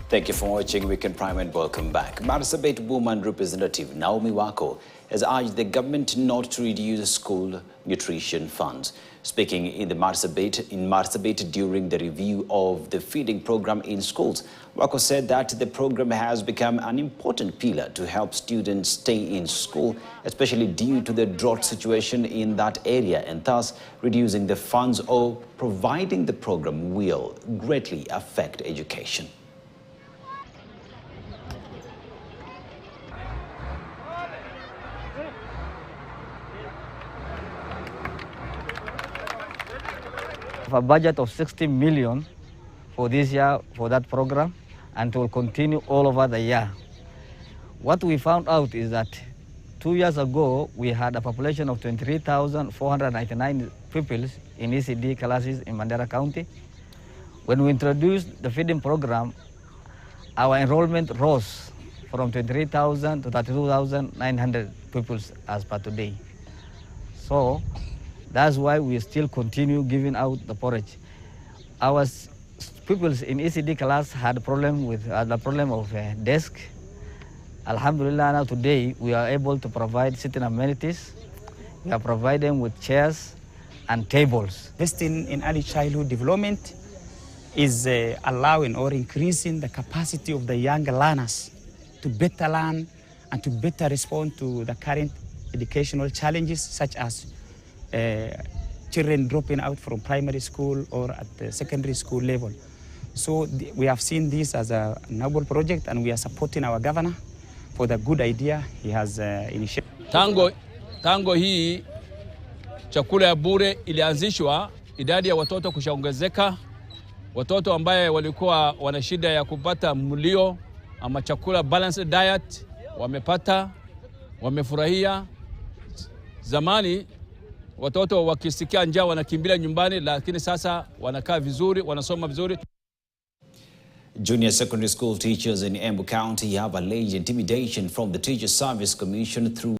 Thank you for watching Weekend Prime and welcome back. Marsabit woman representative Naomi Wako has urged the government not to reduce school nutrition funds. Speaking in Marsabit during the review of the feeding program in schools, Wako said that the program has become an important pillar to help students stay in school, especially due to the drought situation in that area, and thus reducing the funds or providing the program will greatly affect education. A budget of 60 million for this year for that program, and it will continue all over the year. What we found out is that 2 years ago we had a population of 23,499 pupils in ECD classes in Mandera County. When we introduced the feeding program, our enrollment rose from 23,000 to 32,900 pupils as per today. So that's why we still continue giving out the porridge. Our pupils in ECD class had a problem with the problem of desk. Alhamdulillah, now today we are able to provide sitting amenities. We are providing with chairs and tables. Investing in early childhood development is allowing or increasing the capacity of the young learners to better learn and to better respond to the current educational challenges, such as children dropping out from primary school or at the secondary school level. So we have seen this as a noble project, and we are supporting our governor for the good idea he has initiated. Tango hii chakula ya bure ilianzishwa, idadi ya watoto kushaongezeka. Watoto ambaye walikuwa wana shida ya kupata mlio ama chakula balanced diet wamepata, wamefurahia. Zamani watoto wakisikia njaa wanakimbilia nyumbani, lakini sasa wanakaa vizuri, wanasoma vizuri. Junior secondary school teachers in Embu County have alleged intimidation from the Teacher Service Commission through